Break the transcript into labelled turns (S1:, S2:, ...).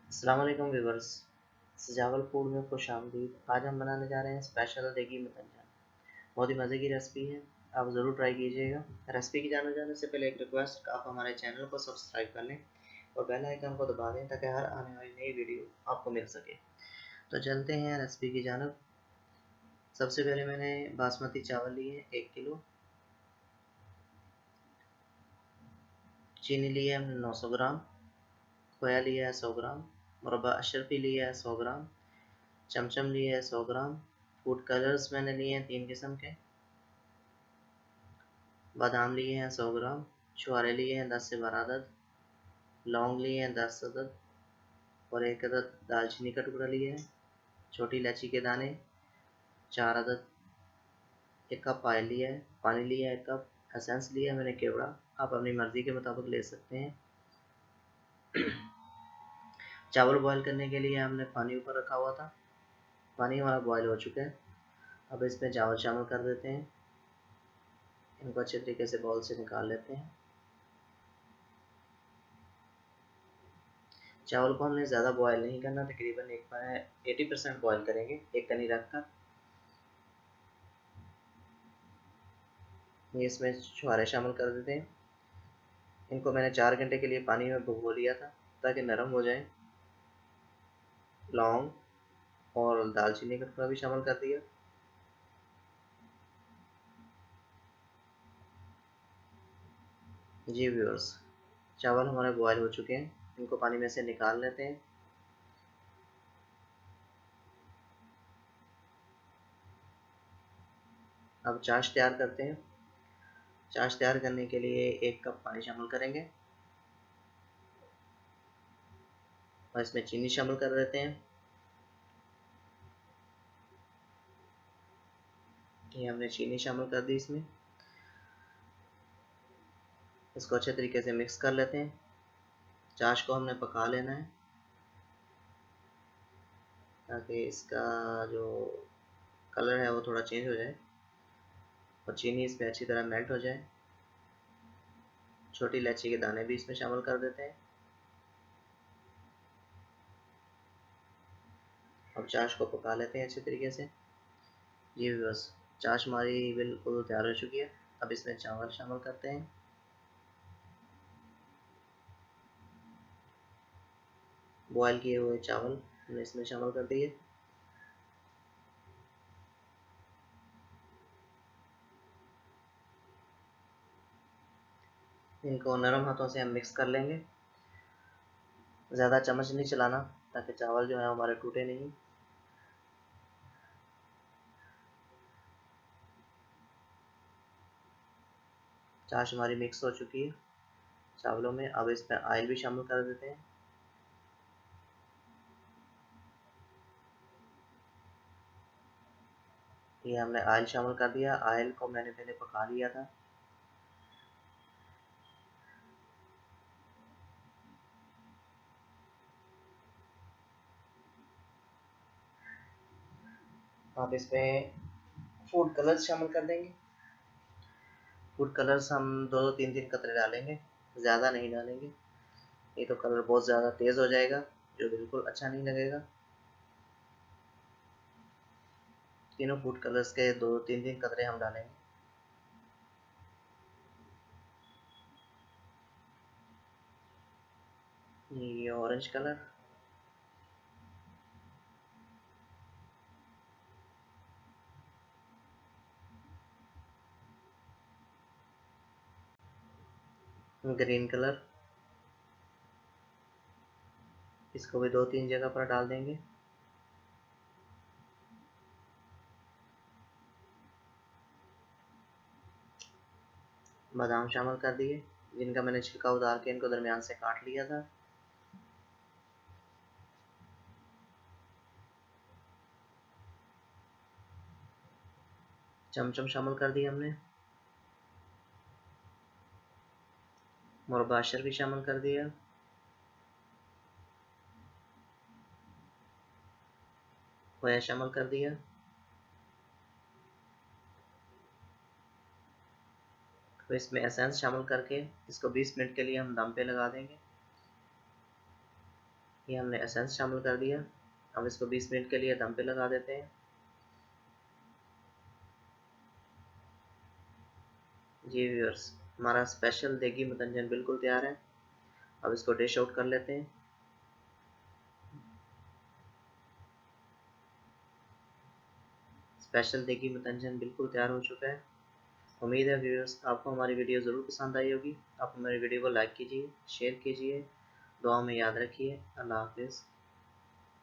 S1: अस्सलाम वालेकुम व्यूवर्स, सजावल फूड में खुश आमदीद। आज हम बनाने जा रहे हैं स्पेशल देगी मतंजन। बहुत ही मज़े की रेसिपी है, आप ज़रूर ट्राई कीजिएगा। रेसिपी की जाने से पहले एक रिक्वेस्ट, आप हमारे चैनल को सब्सक्राइब कर लें और बेल आइकन को दबा दें ताकि हर आने वाली नई वीडियो आपको मिल सके। तो चलते हैं रेसिपी की जानब। सबसे पहले मैंने बासमती चावल लिए 1 किलो, चीनी ली है 900 ग्राम, खोया लिया है 100 ग्राम, मुरब्बा अशरफी लिया है 100 ग्राम, चमचम लिए है 100 ग्राम, फूड कलर्स मैंने लिए हैं 3 किस्म के, बादाम लिए हैं 100 ग्राम, छुहारे लिए हैं 10 से 12 अदद, लौंग लिए हैं 10 अदद और 1 अदद दालचीनी का टुकड़ा लिया है, छोटी इलायची के दाने 4 अदद, 1 कप ऑयल लिया है, पानी लिया है 1 कप, एसेंस लिया है मैंने केवड़ा, आप अपनी मर्ज़ी के मुताबिक ले सकते हैं। चावल बॉयल करने के लिए हमने पानी ऊपर रखा हुआ था, पानी हमारा बॉयल हो चुका है। अब इसमें चावल शामिल कर देते हैं, इनको अच्छे तरीके से बॉल से निकाल लेते हैं। चावल को हमने ज़्यादा बॉयल नहीं करना, तकरीबन 80% बॉयल करेंगे एक कनी रख कर। ये इसमें छुहारे शामिल कर देते हैं। इनको मैंने 4 घंटे के लिए पानी में भिगो लिया था ताकि नरम हो जाए। लौंग और दालचीनी का टुकड़ा भी शामिल कर दिया। जी व्यूअर्स, चावल हमारे बॉयल हो चुके हैं, इनको पानी में से निकाल लेते हैं। अब चाश तैयार करते हैं। चाश तैयार करने के लिए 1 कप पानी शामिल करेंगे और इसमें चीनी शामिल कर देते हैं। ये हमने चीनी शामिल कर दी इसमें। इसको अच्छे तरीके से मिक्स कर लेते हैं। चाश को हमने पका लेना है ताकि इसका जो कलर है वो थोड़ा चेंज हो जाए और चीनी इसमें अच्छी तरह मेल्ट हो जाए। छोटी इलायची के दाने भी इसमें शामिल कर देते हैं। अब चाश को पका लेते हैं अच्छे तरीके से। जी बस, चाश हमारी बिल्कुल तैयार हो चुकी है। अब इसमें चावल शामिल करते हैं। बॉयल किए हुए चावल हमने इसमें शामिल कर दिए। इनको नरम हाथों से हम मिक्स कर लेंगे, ज़्यादा चम्मच नहीं चलाना ताकि चावल जो है हमारे टूटे नहीं। चाश हमारी मिक्स हो चुकी है चावलों में। अब इसमें ऑयल भी शामिल कर देते हैं। ये हमने ऑयल शामिल कर दिया। ऑयल को मैंने पहले पका लिया था। आप इसमें फूड कलर्स शामिल कर देंगे। फूड कलर्स हम 2-3 कतरे डालेंगे, ज़्यादा नहीं डालेंगे, नहीं तो कलर बहुत ज़्यादा तेज़ हो जाएगा जो बिल्कुल अच्छा नहीं लगेगा। तीनों फूड कलर्स के 2-3 कतरे हम डालेंगे। ये ऑरेंज कलर, ग्रीन कलर, इसको भी 2-3 जगह पर डाल देंगे। बादाम शामिल कर दिए, जिनका मैंने छिलका उतार के इनको दरमियान से काट लिया था। चमचम शामिल कर दिया हमने। मुरब्बा अशरफी शामिल कर दिया। खोया शामिल कर दिया। तो इसमें एसेंस शामिल करके इसको 20 मिनट के लिए हम दम पे लगा देंगे। ये हमने एसेंस शामिल कर दिया। अब इसको 20 मिनट के लिए दम पे लगा देते हैं। जी व्यूअर्स, हमारा स्पेशल देगी मतंजन बिल्कुल तैयार है। अब इसको डिश आउट कर लेते हैं। स्पेशल देगी मतंजन बिल्कुल तैयार हो चुका है। उम्मीद है व्यूअर्स आपको हमारी वीडियो ज़रूर पसंद आई होगी। आप हमारी वीडियो को लाइक कीजिए, शेयर कीजिए, दुआ में याद रखिए। अल्लाह हाफिज़।